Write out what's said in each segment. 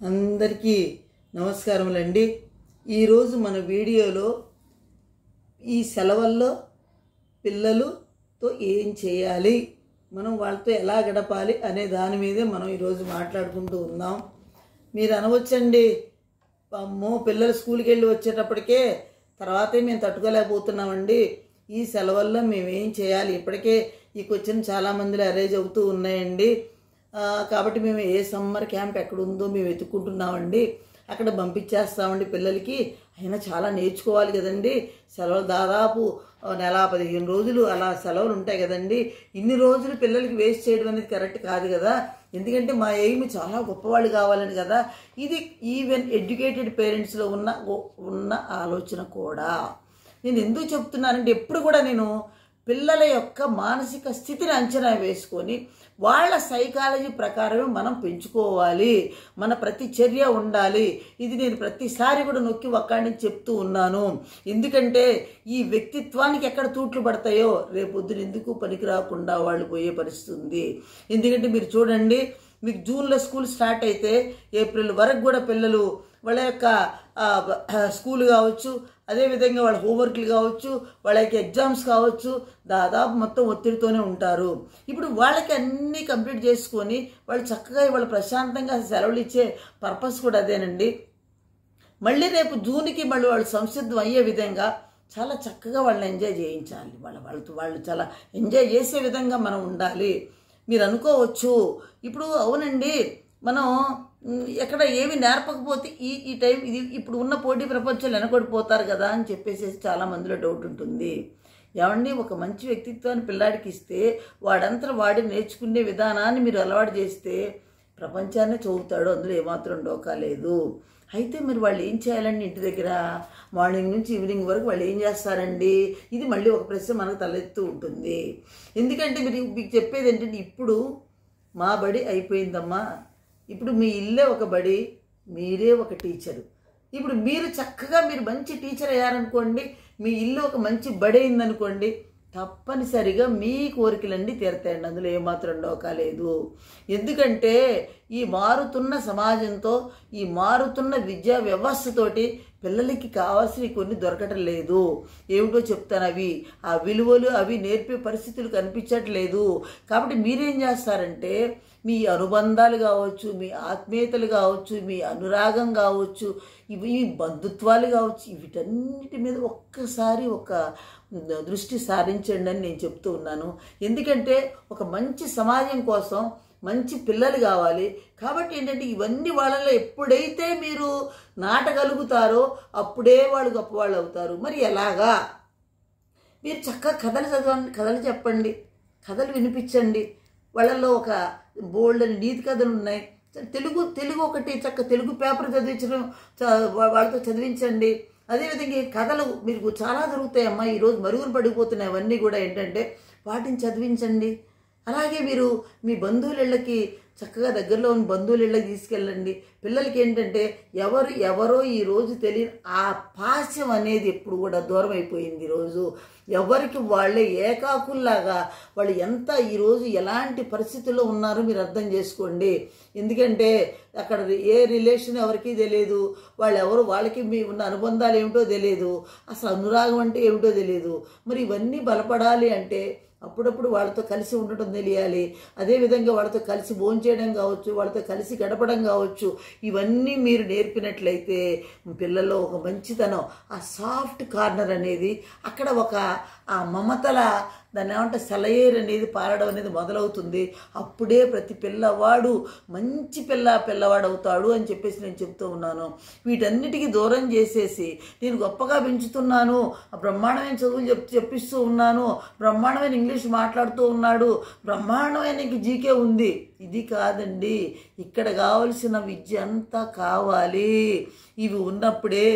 అందరికీ నమస్కారములండి. ఈరోజు మన వీడియోలో ఈ సెలవుల్లో పిల్లలతో ఏం చేయాలి, మనం వాళ్ళతో ఎలా గడపాలి అనే దాని మీదే మనం ఈరోజు మాట్లాడుకుంటూ ఉందాం. మీరు అనవచ్చండి, అమ్మో పిల్లలు స్కూల్కి వెళ్ళి వచ్చేటప్పటికే తర్వాతే మేము తట్టుకోలేకపోతున్నామండి, ఈ సెలవుల్లో మేమేం చేయాలి, ఇప్పటికే ఈ క్వశ్చన్ చాలామందిలో అరేంజ్ అవుతూ ఉన్నాయండి. కాబట్టి మేము ఏ సమ్మర్ క్యాంప్ ఎక్కడ ఉందో మేము వెతుక్కుంటున్నామండి, అక్కడ పంపించేస్తామండి పిల్లలకి. అయినా చాలా నేర్చుకోవాలి కదండి, సెలవులు దాదాపు నెల 15 రోజులు అలా సెలవులు ఉంటాయి కదండి. ఇన్ని రోజులు పిల్లలకి వేస్ట్ చేయడం అనేది కరెక్ట్ కాదు కదా, ఎందుకంటే మా ఎయిమ్ చాలా గొప్పవాళ్ళు కావాలని కదా. ఇది ఈవెన్ ఎడ్యుకేటెడ్ పేరెంట్స్లో ఉన్న ఆలోచన కూడా. నేను ఎందుకు చెప్తున్నానంటే, ఎప్పుడు కూడా నేను పిల్లల యొక్క మానసిక స్థితిని అంచనా వేసుకొని వాళ్ళ సైకాలజీ ప్రకారమే మనం పెంచుకోవాలి, మన ప్రతి చర్య ఉండాలి. ఇది నేను ప్రతిసారి కూడా నొక్కి ఒక్కడి నుంచి చెప్తూ ఉన్నాను. ఎందుకంటే ఈ వ్యక్తిత్వానికి ఎక్కడ తూట్లు పడతాయో రేపొద్దున ఎందుకు పనికి రాకుండా వాళ్ళు పోయే పరిస్థితి ఉంది. ఎందుకంటే మీరు చూడండి, మీకు జూన్లో స్కూల్ స్టార్ట్ అయితే ఏప్రిల్ వరకు కూడా పిల్లలు వాళ్ళ యొక్క స్కూల్ కావచ్చు, అదేవిధంగా వాళ్ళ హోంవర్క్లు కావచ్చు, వాళ్ళ యొక్క ఎగ్జామ్స్ కావచ్చు, దాదాపు మొత్తం ఒత్తిడితోనే ఉంటారు. ఇప్పుడు వాళ్ళకి అన్నీ కంప్లీట్ చేసుకొని వాళ్ళు చక్కగా వాళ్ళు ప్రశాంతంగా సెలవులు ఇచ్చే పర్పస్ కూడా అదేనండి. మళ్ళీ రేపు జూన్కి మళ్ళీ వాళ్ళు సంసిద్ధం అయ్యే విధంగా చాలా చక్కగా వాళ్ళని ఎంజాయ్ చేయించాలి. వాళ్ళు చాలా ఎంజాయ్ చేసే విధంగా మనం ఉండాలి. మీరు అనుకోవచ్చు, ఇప్పుడు అవునండి మనం ఎక్కడ ఏమి నేర్పకపోతే ఈ టైం ఇది ఇప్పుడు ఉన్న పోటీ ప్రపంచంలో వెనకడిపోతారు కదా అని చెప్పేసి చాలా మందిలో డౌట్ ఉంటుంది. ఏమండి, ఒక మంచి వ్యక్తిత్వాన్ని పిల్లాడికి ఇస్తే వాడంతా వాడి నేర్చుకునే విధానాన్ని మీరు అలవాటు చేస్తే ప్రపంచాన్ని చదువుతాడు, అందులో ఏమాత్రం డోకా లేదు. అయితే మరి వాళ్ళు ఏం చేయాలండి, ఇంటి దగ్గర మార్నింగ్ నుంచి ఈవినింగ్ వరకు వాళ్ళు ఏం చేస్తారండి? ఇది మళ్ళీ ఒక ప్రశ్న మనకు తలెత్తూ ఉంటుంది. ఎందుకంటే మీకు చెప్పేది ఏంటంటే, ఇప్పుడు మా బడి అయిపోయిందమ్మా, ఇప్పుడు మీ ఇల్లే ఒక బడి, మీరే ఒక టీచరు. ఇప్పుడు మీరు చక్కగా మీరు మంచి టీచర్ అయ్యారనుకోండి, మీ ఇల్లు ఒక మంచి బడి అయిందనుకోండి, తప్పనిసరిగా మీ కోరికలన్నీ తీరతాయండి, అందులో ఏమాత్రం డోకా లేదు. ఎందుకంటే ఈ మారుతున్న సమాజంతో, ఈ మారుతున్న విద్యా వ్యవస్థతోటి పిల్లలకి కావాల్సినవి కొన్ని దొరకటం లేదు. ఏమిటో చెప్తాను, ఆ విలువలు అవి నేర్పే పరిస్థితులు కనిపించట్లేదు. కాబట్టి మీరేం చేస్తారంటే, మీ అనుబంధాలు కావచ్చు, మీ ఆత్మీయతలు కావచ్చు, మీ అనురాగం కావచ్చు, ఇవి బంధుత్వాలు కావచ్చు, వీటన్నిటి మీద ఒక్కసారి ఒక దృష్టి సారించండి అని నేను చెప్తూ ఉన్నాను. ఎందుకంటే ఒక మంచి సమాజం కోసం మంచి పిల్లలు కావాలి. కాబట్టి ఏంటంటే ఇవన్నీ వాళ్ళలో ఎప్పుడైతే మీరు నాటగలుగుతారో అప్పుడే వాళ్ళు గొప్పవాళ్ళు అవుతారు. మరి ఎలాగా? మీరు చక్కగా కథలు చదవండి, కథలు చెప్పండి, కథలు వినిపించండి. వాళ్ళల్లో ఒక బోల్డ్ అని నీతి కథలు ఉన్నాయి. తెలుగు ఒకటి చక్క తెలుగు పేపర్ చదివించడం, వాళ్ళతో చదివించండి. అదేవిధంగా కథలు మీకు చాలా దొరుకుతాయమ్మా, ఈరోజు మరుగున పడిపోతున్నాయి. అవన్నీ కూడా ఏంటంటే వాటిని చదివించండి. అలాగే మీరు మీ బంధువులకి చక్కగా దగ్గరలో ఉన్న బంధువులకి తీసుకెళ్ళండి. పిల్లలకి ఏంటంటే ఎవరో ఈరోజు తెలియని ఆ పాశ్యం అనేది ఎప్పుడు కూడా దూరం అయిపోయింది. ఈరోజు ఎవరికి వాళ్ళే ఏకాకుల్లాగా వాళ్ళు ఎంత ఈరోజు ఎలాంటి పరిస్థితుల్లో ఉన్నారో మీరు అర్థం చేసుకోండి. ఎందుకంటే అక్కడ ఏ రిలేషన్ ఎవరికి తెలియదు, వాళ్ళకి మీ ఉన్న అనుబంధాలు ఏమిటో తెలియదు, అసలు అనురాగం అంటే ఏమిటో తెలియదు. మరి ఇవన్నీ బలపడాలి అంటే అప్పుడప్పుడు వాళ్ళతో కలిసి ఉండటం తెలియాలి. అదేవిధంగా వాళ్ళతో కలిసి భోంచేయడం కావచ్చు, వాళ్ళతో కలిసి గడపడం కావచ్చు, ఇవన్నీ మీరు నేర్పినట్లయితే పిల్లల్లో ఒక మంచితనం, ఆ సాఫ్ట్ కార్నర్ అనేది అక్కడ ఆ మమతల దాన్ని ఏమంటే సెలయేరు అనేది పారడం అనేది మొదలవుతుంది. అప్పుడే ప్రతి పిల్లవాడు మంచి పిల్లవాడు అవుతాడు అని చెప్పేసి నేను చెప్తూ ఉన్నాను. వీటన్నిటికీ దూరం చేసేసి నేను గొప్పగా పెంచుతున్నాను, బ్రహ్మాండమైన చదువులు చెప్పిస్తూ ఉన్నాను, బ్రహ్మాండమైన ఇంగ్లీష్ మాట్లాడుతూ ఉన్నాడు, బ్రహ్మాండమైన జీకే ఉంది, ఇది కాదండి. ఇక్కడ కావలసిన విద్య అంతా కావాలి. ఇవి ఉన్నప్పుడే,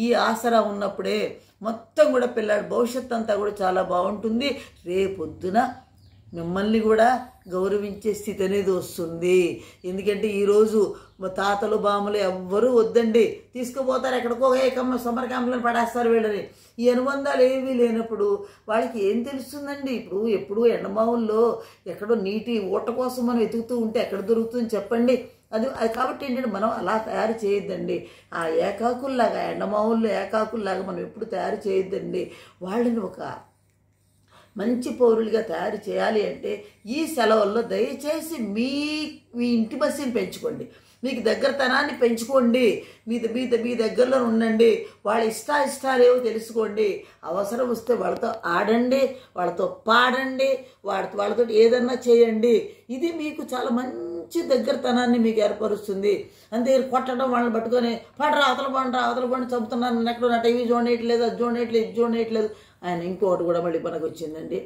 ఈ ఆసరా ఉన్నప్పుడే మొత్తం కూడా పిల్లాడి భవిష్యత్తు అంతా కూడా చాలా బాగుంటుంది. రేపొద్దున మిమ్మల్ని కూడా గౌరవించే స్థితి అనేది వస్తుంది. ఎందుకంటే ఈరోజు తాతలు బామ్మలు ఎవ్వరూ వద్దండి, తీసుకుపోతారు ఎక్కడికో సమ్మర్ క్యాంపులను పడేస్తారు వీళ్ళని. ఈ అనుబంధాలు ఏమీ లేనప్పుడు వాళ్ళకి ఏం తెలుస్తుందండి? ఎప్పుడు ఎండమావుల్లో ఎక్కడో నీటి ఊట కోసం మనం వెతుకుతూ ఉంటే ఎక్కడ దొరుకుతుందని చెప్పండి. అది కాబట్టి ఏంటంటే మనం అలా తయారు చేయొద్దండి. ఆ ఏకాకుల్లాగా, ఎండమావుల్లో ఏకాకుల్లాగా మనం ఎప్పుడు తయారు చేయొద్దండి. వాళ్ళని ఒక మంచి పౌరులుగా తయారు చేయాలి అంటే ఈ సెలవుల్లో దయచేసి మీ ఇంటిమసీని పెంచుకోండి, మీకు దగ్గరతనాన్ని పెంచుకోండి, మీ దగ్గరలో ఉండండి, వాళ్ళ ఇష్టాలేవో తెలుసుకోండి. అవసరం వస్తే వాళ్ళతో ఆడండి, వాళ్ళతో పాడండి, వాళ్ళతో ఏదన్నా చేయండి. ఇది మీకు చాలా మంచి దగ్గరతనాన్ని మీకు ఏర్పరుస్తుంది. అంతే కొట్టడం, వాళ్ళని పట్టుకొని పడరా అవతల బండి చంపుతున్నాను, నేను ఎక్కడో నా టీవీ చూడట్లేదు, అది చూడట్లేదు, ఇది చూడట్లేదు. ఆయన ఇంకోటి కూడా మళ్ళీ మనకు వచ్చిందండి,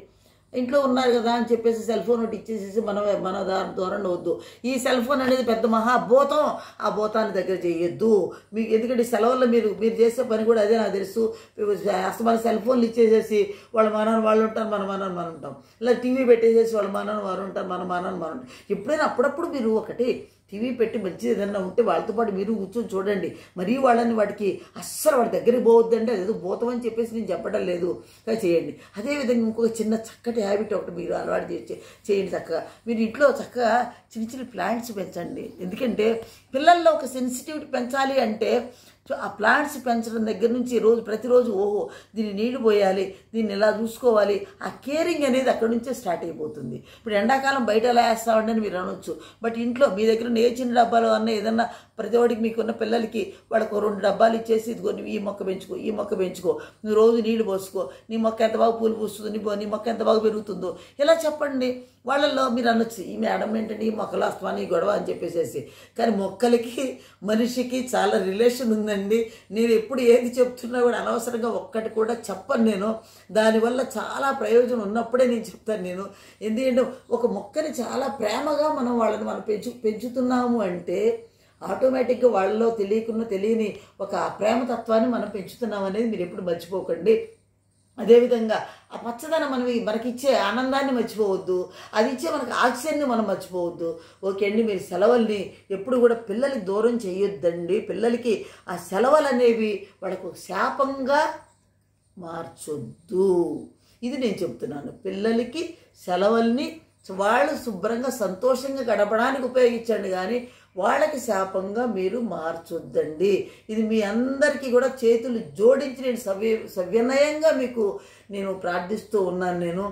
ఇంట్లో ఉన్నారు కదా అని చెప్పేసి సెల్ ఫోన్ ఒకటి ఇచ్చేసేసి మన ధోరణి వద్దు. ఈ సెల్ ఫోన్ అనేది పెద్ద మహాభూతం, ఆ భూతాన్ని దగ్గర చేయొద్దు మీకు. ఎందుకంటే సెలవుల్లో మీరు చేసే పని కూడా అదే నాకు తెలుసు. అసలు మన సెల్ ఫోన్లు ఇచ్చేసేసి వాళ్ళ మనని వాళ్ళు ఉంటారు, మన మనని మనం ఉంటాం. ఇలా టీవీ పెట్టేసేసి వాళ్ళ మనని వారు ఉంటారు, మన మనని మనం ఉంటాం. ఎప్పుడైనా అప్పుడప్పుడు మీరు ఒకటి టీవీ పెట్టి మంచిది ఏదన్నా ఉంటే వాళ్ళతో పాటు మీరు కూర్చొని చూడండి. మరీ వాటికి అస్సలు వాళ్ళ దగ్గరికి పోవద్దండి, అదేదో భూతం అని చెప్పేసి నేను చెప్పడం లేదు, చేయండి. అదేవిధంగా ఇంకొక చిన్న చక్కటి హ్యాబిట్ ఒకటి మీరు అలవాటు చేయండి. చక్కగా మీరు ఇంట్లో చక్కగా చిన్న ప్లాంట్స్ పెంచండి. ఎందుకంటే పిల్లల్లో ఒక సెన్సిటివిటీ పెంచాలి అంటే ఆ ప్లాంట్స్ పెంచడం దగ్గర నుంచి ప్రతిరోజు దీన్ని నీళ్లు పోయాలి, దీన్ని ఎలా చూసుకోవాలి, ఆ కేరింగ్ అనేది అక్కడి నుంచే స్టార్ట్ అయిపోతుంది. ఇప్పుడు ఎండాకాలం బయట ఎలా వేస్తామండి అని మీరు అనొచ్చు, బట్ ఇంట్లో మీ దగ్గర ఏ చిన్న డబ్బాలు అన్న ఏదన్నా ప్రతి ఒక్కడికి మీకున్న పిల్లలకి వాళ్ళకు 2 డబ్బాలు ఇచ్చేసి ఇదిగో నువ్వు ఈ మొక్క పెంచుకో, నువ్వు రోజు నీళ్లు పోసుకో, నీ మొక్క ఎంత బాగా పూలు పూస్తుంది, నీ మొక్క ఎంత బాగా పెరుగుతుందో ఇలా చెప్పండి. వాళ్ళల్లో మీరు అనొచ్చు ఈ మేడం ఏంటంటే ఈ మొక్కలు వస్తామని గొడవ అని చెప్పేసేసి. కానీ మొక్కలకి మనిషికి చాలా రిలేషన్ ఉందండి. నేను ఎప్పుడు ఏది చెప్తున్నా కూడా అనవసరంగా ఒక్కటి కూడా చెప్పను నేను. దానివల్ల చాలా ప్రయోజనం ఉన్నప్పుడే నేను చెప్తాను నేను. ఎందుకంటే ఒక మొక్కని చాలా ప్రేమగా వాళ్ళని పెంచుతున్నాము అంటే ఆటోమేటిక్గా వాళ్ళలో తెలియని ఒక ప్రేమతత్వాన్ని మనం పెంచుతున్నాం అనేది మీరు ఎప్పుడు మర్చిపోకండి. అదేవిధంగా ఆ పచ్చదనం మనకిచ్చే ఆనందాన్ని మర్చిపోవద్దు, అది ఇచ్చే మనకు ఆక్సిజన్ని మనం మర్చిపోవద్దు. ఓకే అండి, మీరు సెలవుల్ని ఎప్పుడు కూడా పిల్లలకి దూరం చేయొద్దండి. పిల్లలకి ఆ సెలవులు అనేవి వాళ్ళకు శాపంగా మార్చొద్దు. ఇది నేను చెప్తున్నాను. పిల్లలకి సెలవుల్ని వాళ్ళు శుభ్రంగా సంతోషంగా గడపడానికి ఉపయోగించండి, కానీ వాళ్ళకి శాపంగా మీరు మార్చొద్దండి. ఇది మీ అందరికీ కూడా చేతులు జోడించి నేను సవినయంగా మీకు నేను ప్రార్థిస్తూ ఉన్నాను. నేను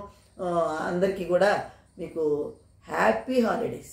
అందరికీ కూడా మీకు హ్యాపీ హాలిడేస్.